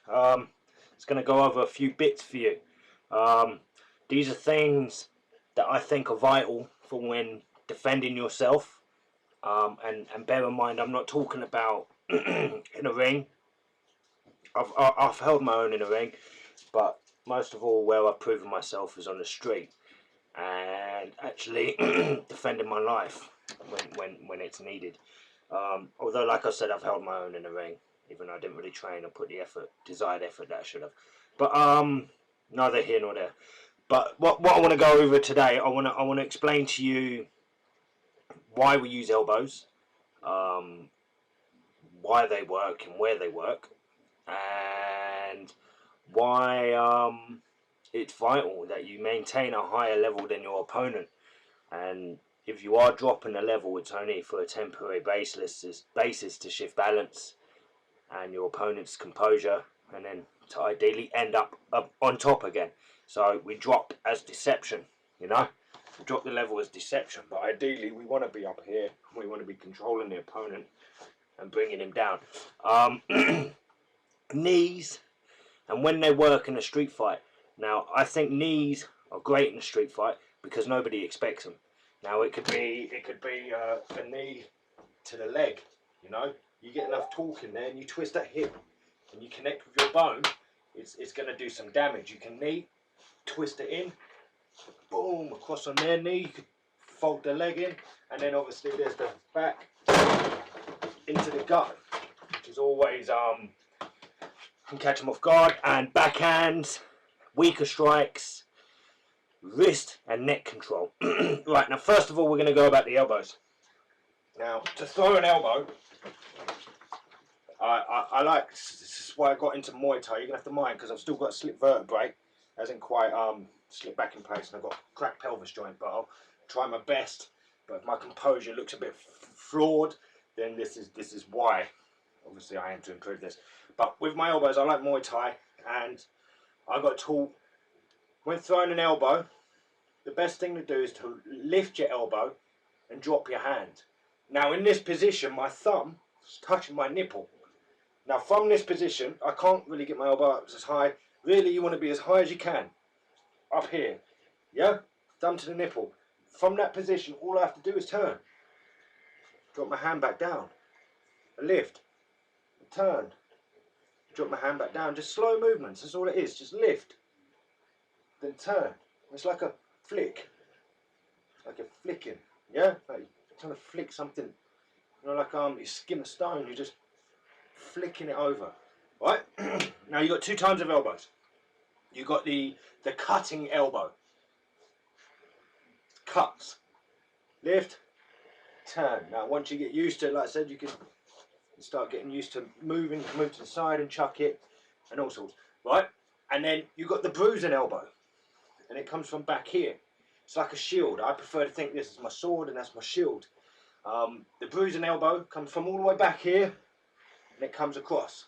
It's going to go over a few bits for you. These are things that I think are vital for when defending yourself. And bear in mind, I'm not talking about in a ring. I've held my own in a ring, but most of all, where I've proven myself is on the street and actually defending my life when it's needed. Although, like I said, I've held my own in the ring, even though I didn't really train or put the desired effort that I should have. But neither here nor there. But what I want to go over today, I want to explain to you why we use elbows, why they work and where they work, and why it's vital that you maintain a higher level than your opponent. And if you are dropping a level, it's only for a temporary basis to shift balance and your opponent's composure, and then to ideally end up on top again. So we drop as deception, we drop the level as deception, but ideally we want to be up here. We want to be controlling the opponent and bringing him down. Knees, and when they work in a street fight. Now, I think knees are great in a street fight because nobody expects them. Now, it could be a knee to the leg. You get enough torque in there, and you twist that hip, and you connect with your bone. It's going to do some damage. You can knee, twist it in, boom, across on their knee. You could fold the leg in, and then obviously there's the back into the gut, which is always can catch them off guard. And backhands, weaker strikes, wrist and neck control. Right, now first of all we're going to go about the elbows. Now, to throw an elbow, I like, this is why I got into Muay Thai. You're going to have to mind because I've still got a slip vertebrae, hasn't quite slipped back in place, and I've got a cracked pelvis joint, but I'll try my best. But if my composure looks a bit flawed, then this is why. Obviously I aim to improve this. But with my elbows, I like Muay Thai, and I got taught when throwing an elbow, the best thing to do is to lift your elbow and drop your hand. Now in this position, my thumb is touching my nipple. Now from this position, I can't really get my elbow up as high. Really, you want to be as high as you can. Up here. Yeah? Thumb to the nipple. From that position, all I have to do is turn. Drop my hand back down. A lift. A turn. Drop my hand back down. Just slow movements. That's all it is. Just lift. Then turn. It's like a flick. Like a flicking. Yeah? Like you're trying to flick something. Like you skim a stone. You're just flicking it over. Right? Now you've got two types of elbows. You've got the cutting elbow. Cuts. Lift. Turn. Now once you get used to it, like I said, you can start getting used to move to the side and chuck it and all sorts. Right? And then you've got the bruising elbow. And it comes from back here. It's like a shield. I prefer to think this is my sword and that's my shield. The bruising elbow comes from all the way back here and it comes across.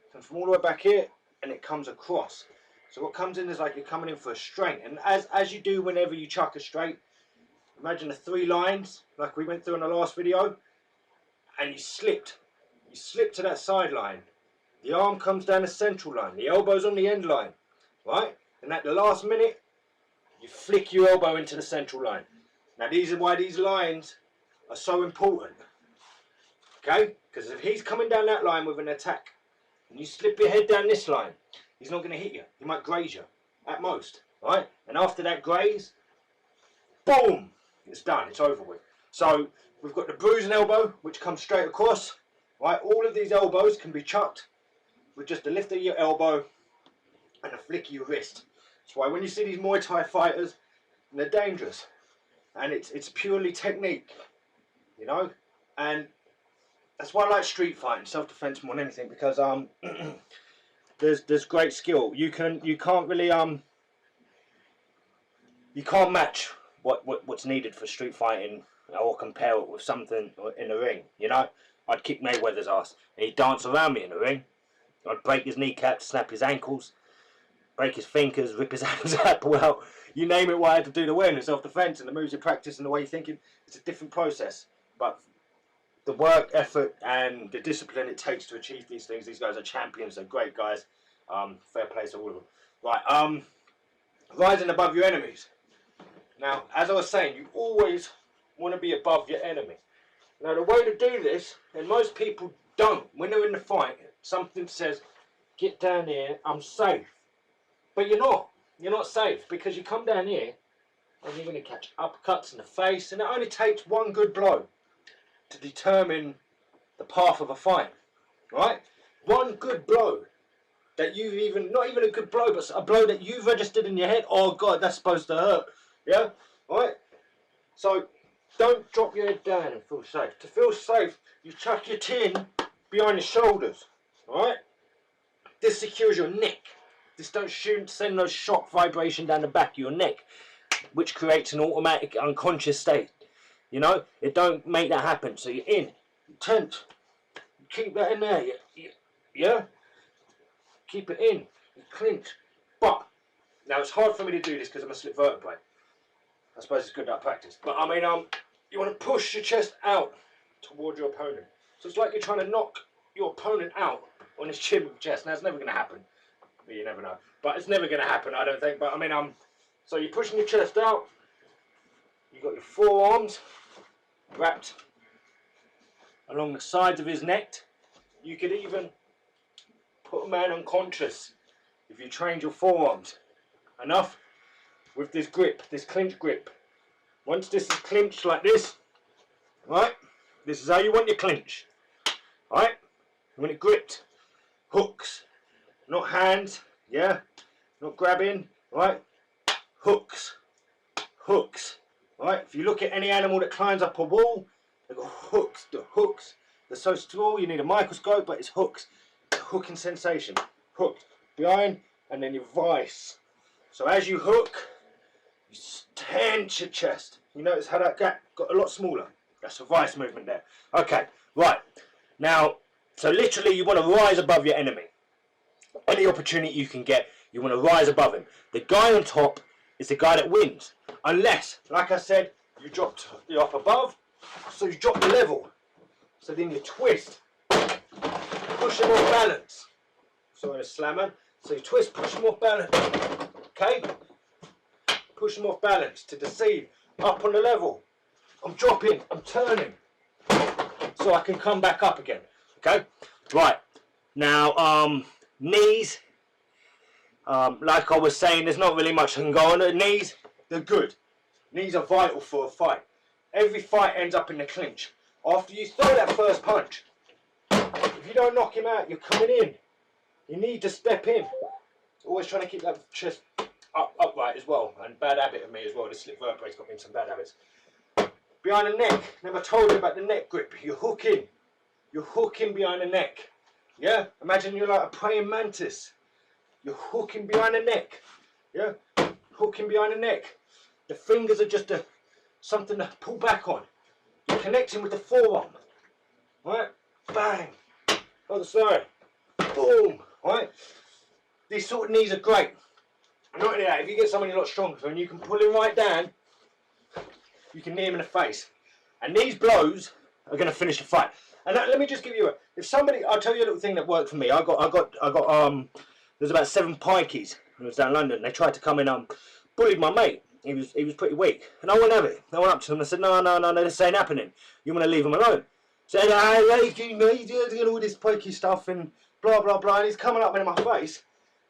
It comes from all the way back here and it comes across. So what comes in is like you're coming in for a straight. And as you do whenever you chuck a straight, imagine the three lines like we went through in the last video, and you slipped. You slip to that side line. The arm comes down the central line. The elbow's on the end line. Right? And at the last minute, you flick your elbow into the central line. Now these are why these lines are so important. Okay? Because if he's coming down that line with an attack, and you slip your head down this line, he's not going to hit you. He might graze you, at most. Right? And after that graze, boom! It's done. It's over with. So we've got the bruising elbow, which comes straight across. Right? All of these elbows can be chucked with just a lift of your elbow and a flick of your wrist. That's why when you see these Muay Thai fighters, they're dangerous, and it's purely technique, and that's why I like street fighting, self-defense more than anything, because there's great skill. You can't really you can't match what's needed for street fighting or compare it with something in the ring. I'd kick Mayweather's ass and he'd dance around me in the ring. I'd break his kneecaps, snap his ankles, break his fingers, rip his hands up. Well, you name it, what I had to do to win. Self-defense and the moves you practice and the way you're thinking. It's a different process. But the work, effort, and the discipline it takes to achieve these things. These guys are champions. They're great guys. Fair play to all of them. Right. Rising above your enemies. Now, as I was saying, you always want to be above your enemy. Now, the way to do this, and most people don't, when they're in the fight, something says, get down here, I'm safe. But you're not. You're not safe, because you come down here and you're going to catch uppercuts in the face, and it only takes one good blow to determine the path of a fight. Right? One good blow that you've even, not even a good blow, but a blow that you've registered in your head, oh God, that's supposed to hurt. Yeah? Right? So, don't drop your head down and feel safe. To feel safe, you chuck your tin behind your shoulders. Alright? This secures your neck. This don't send no shock vibration down the back of your neck, which creates an automatic unconscious state. You know? It don't make that happen. So you're in. You tense. Keep that in there. Yeah? Keep it in. You clinch. But, now it's hard for me to do this because I'm a slip vertebrae. I suppose it's good that I practice. But I mean, you want to push your chest out toward your opponent. So it's like you're trying to knock your opponent out on his chin with your chest. Now, it's never going to happen. But you never know. But it's never going to happen, I don't think. But I mean, so you're pushing your chest out. You've got your forearms wrapped along the sides of his neck. You could even put a man unconscious if you trained your forearms enough with this grip, this clinch grip. Once this is clinched like this, right, this is how you want your clinch, right, you want it gripped, hooks, not hands, yeah, not grabbing, right, hooks, right. If you look at any animal that climbs up a wall, they've got hooks, the hooks, they're so small you need a microscope, but it's hooks, hooking sensation, hooked behind, and then your vice. So as you hook, you tense your chest. You notice how that gap got a lot smaller. That's a vice movement there. Okay, right. Now, so literally you want to rise above your enemy. Any opportunity you can get, you want to rise above him. The guy on top is the guy that wins. Unless, like I said, you dropped you up above, so you drop the level. So then you twist, push him off balance. Sorry, a slammer. So you twist, push him off balance. Okay? Push him off balance to deceive. Up on the level. I'm dropping, I'm turning. So I can come back up again. Okay? Right. Now, knees. Like I was saying, there's not really much that can go on. The knees, they're good. Knees are vital for a fight. Every fight ends up in the clinch. After you throw that first punch, if you don't knock him out, you're coming in. You need to step in. Always trying to keep that chest upright as well. And bad habit of me as well. This slip vertebrae's got me in some bad habits. Behind the neck. Never told you about the neck grip. You're hooking. You're hooking behind the neck. Yeah? Imagine you're like a praying mantis. You're hooking behind the neck. Yeah? Hooking behind the neck. The fingers are just something to pull back on. You're connecting with the forearm. Right? Bang. Other side. Boom. Right? These sort of knees are great. Not only that, if you get somebody a lot stronger and you can pull him right down, you can knee him in the face. And these blows are going to finish the fight. And let me just give you I'll tell you a little thing that worked for me. There's about 7 pikeys when I was down in London. They tried to come in, bullied my mate. He was pretty weak. And I wouldn't have it. I went up to him and I said, no, this ain't happening. You want to leave him alone. Said, he's doing all this pikey stuff and blah, blah, blah. And he's coming up in my face.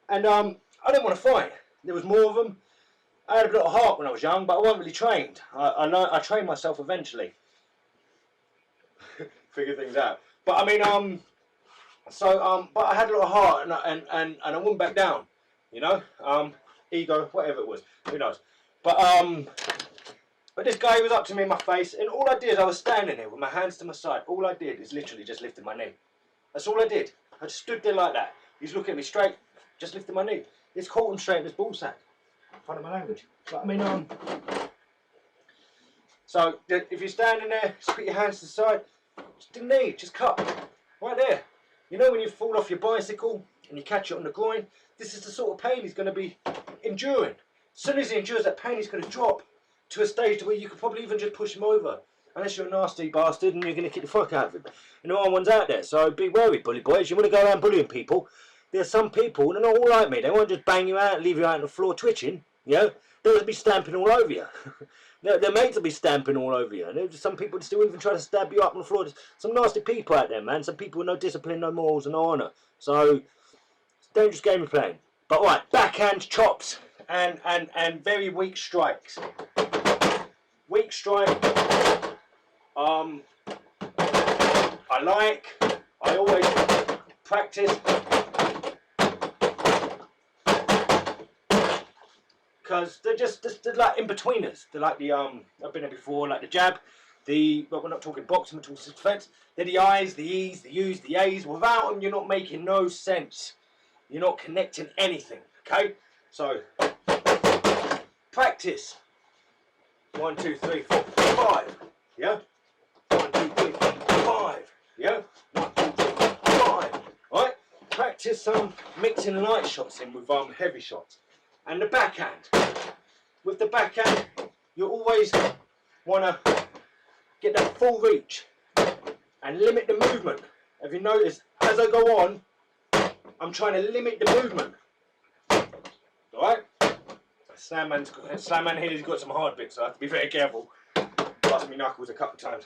And I didn't want to fight. There was more of them. I had a bit of heart when I was young, but I wasn't really trained. I trained myself eventually. Figure things out. But I mean, but I had a lot of heart, and I wouldn't back down. You know, ego, whatever it was, who knows. But this guy was up to me in my face, and all I did, I was standing there with my hands to my side. All I did is literally just lifted my knee. That's all I did. I just stood there like that. He's looking at me straight, just lifted my knee. It's caught him straight in his ballsack. Pardon my language. But I mean, so if you're standing there, just put your hands to the side. Just the knee, just cut, right there. You know when you fall off your bicycle and you catch it on the groin? This is the sort of pain he's going to be enduring. As soon as he endures that pain, he's going to drop to a stage where you could probably even just push him over unless you're a nasty bastard and you're going to kick the fuck out of him. And there are ones out there, so be wary, bully boys. You want to go around bullying people. There's some people, they're not all like me. They won't just bang you out and leave you out on the floor twitching. You know, they'll be stamping all over you. They're made to be stamping all over you. And some people still even try to stab you up on the floor. There's some nasty people out there, man. Some people with no discipline, no morals, and no honour. So, it's a dangerous game you're playing. But right, backhand chops and very weak strikes. Weak strike. I always practice because they're like in-betweeners. They're like the I've been there before, like the jab, but we're not talking boxing, we're talking self-defense. They're the I's, the E's, the U's, the A's. Without them, you're not making no sense. You're not connecting anything, okay? So, practice. 1, 2, 3, 4, 5, yeah? 1, 2, 3, 4, 5, yeah? 1, 2, 3, 5, right? Practice some mixing light shots in with heavy shots. And the backhand. With the backhand, you always want to get that full reach and limit the movement. Have you noticed, as I go on, I'm trying to limit the movement. Alright? Slam man here, he's got some hard bits, so I have to be very careful. Bust me knuckles a couple of times.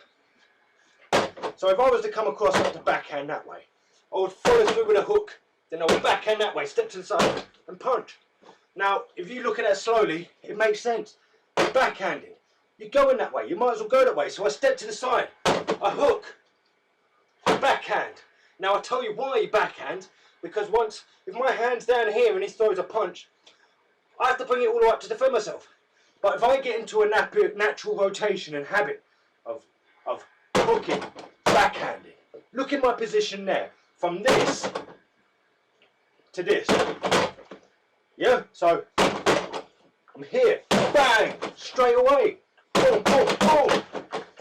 So if I was to come across like the backhand that way, I would follow through with a hook, then I would backhand that way, step to the side and punch. Now, if you look at that slowly, it makes sense. You're backhanded. You're going that way. You might as well go that way. So I step to the side. I hook. Backhand. Now, I'll tell you why you backhand. Because if my hand's down here and he throws a punch, I have to bring it all the way up to defend myself. But if I get into a natural rotation and habit of hooking, backhanding, look at my position there. From this to this. Yeah, so I'm here, bang, straight away, boom, boom, boom,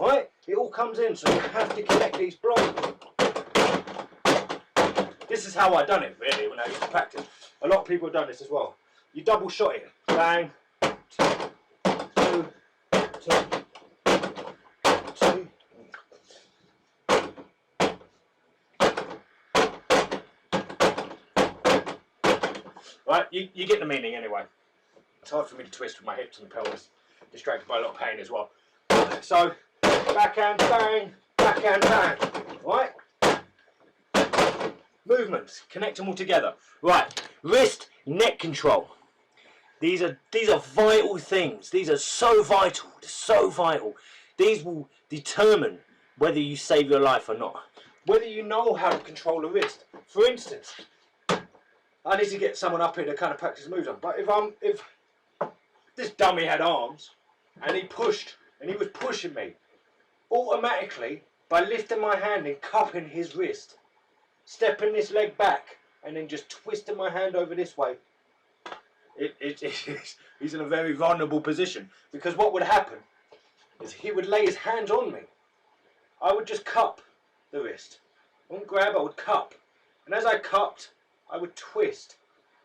right? It all comes in, so you have to connect these blocks. This is how I done it, really, when I used to practice. A lot of people have done this as well. You double shot it, bang, 2, 2, 2. Right, you get the meaning anyway. It's hard for me to twist with my hips and pelvis. Distracted by a lot of pain as well. So, backhand, bang, right? Movements, connect them all together. Right, wrist, neck control. These are vital things. These are so vital, so vital. These will determine whether you save your life or not. Whether you know how to control the wrist. For instance, I need to get someone up here to kind of practice moves on. But if this dummy had arms and he was pushing me, automatically by lifting my hand and cupping his wrist, stepping this leg back, and then just twisting my hand over this way, he's in a very vulnerable position. Because what would happen is he would lay his hands on me. I would just cup the wrist. I wouldn't grab, I would cup. And as I cupped, I would twist,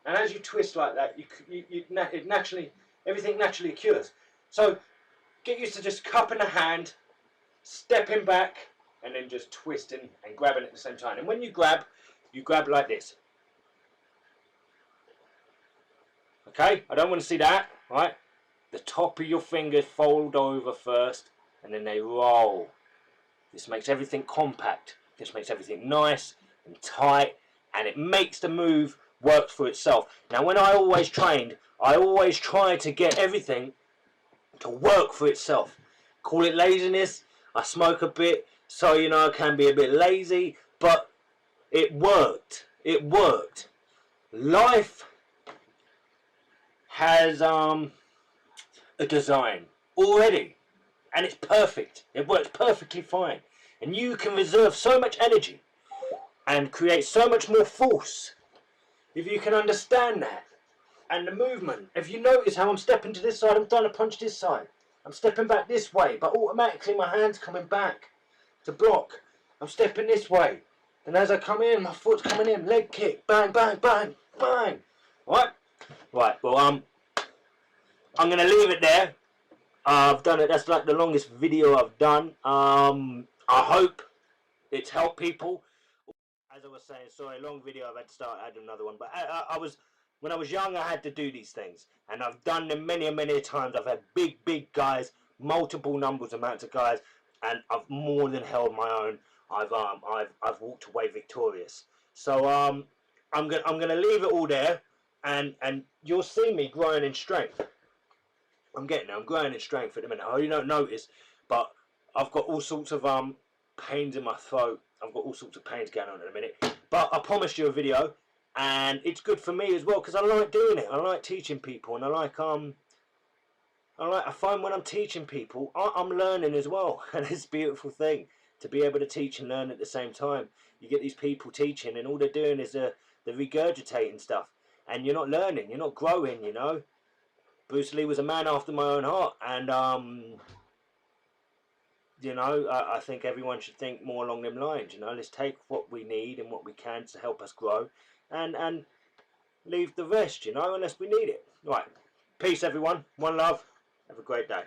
and as you twist like that, everything naturally occurs. So get used to just cupping the hand, stepping back, and then just twisting and grabbing at the same time. And when you grab like this. Okay, I don't want to see that, right? The top of your fingers fold over first, and then they roll. This makes everything compact. This makes everything nice and tight. And it makes the move work for itself. Now, when I always trained, I always tried to get everything to work for itself. Call it laziness. I smoke a bit, so you know I can be a bit lazy, but it worked. It worked. Life has a design already, and it's perfect. It works perfectly fine, and you can reserve so much energy and create so much more force if you can understand that. And the movement, if you notice how I'm stepping to this side, I'm trying to punch this side. I'm stepping back this way, but automatically my hand's coming back to block. I'm stepping this way, and as I come in, my foot's coming in, leg kick, bang, bang, bang, bang. Right? Right, well, I'm going to leave it there. I've done it. That's like the longest video I've done. I hope it's helped people. As I was saying, sorry, long video. I've had to start adding another one. But I was, when I was young, I had to do these things, and I've done them many and many times. I've had big guys, multiple numbers amounts of guys, and I've more than held my own. I've walked away victorious. So I'm gonna leave it all there, and you'll see me growing in strength. I'm getting there. I'm growing in strength at the minute. Oh, you don't notice, but I've got all sorts of pains in my throat. I've got all sorts of pains going on in a minute. But I promised you a video, and it's good for me as well because I like doing it. I like teaching people, and I find when I'm teaching people, I'm learning as well, and it's a beautiful thing to be able to teach and learn at the same time. You get these people teaching, and all they're doing is they're regurgitating stuff, and you're not learning, you're not growing. You know, Bruce Lee was a man after my own heart, and you know, I think everyone should think more along them lines. You know, let's take what we need and what we can to help us grow, and leave the rest. You know, unless we need it. Right, peace, everyone. One love. Have a great day.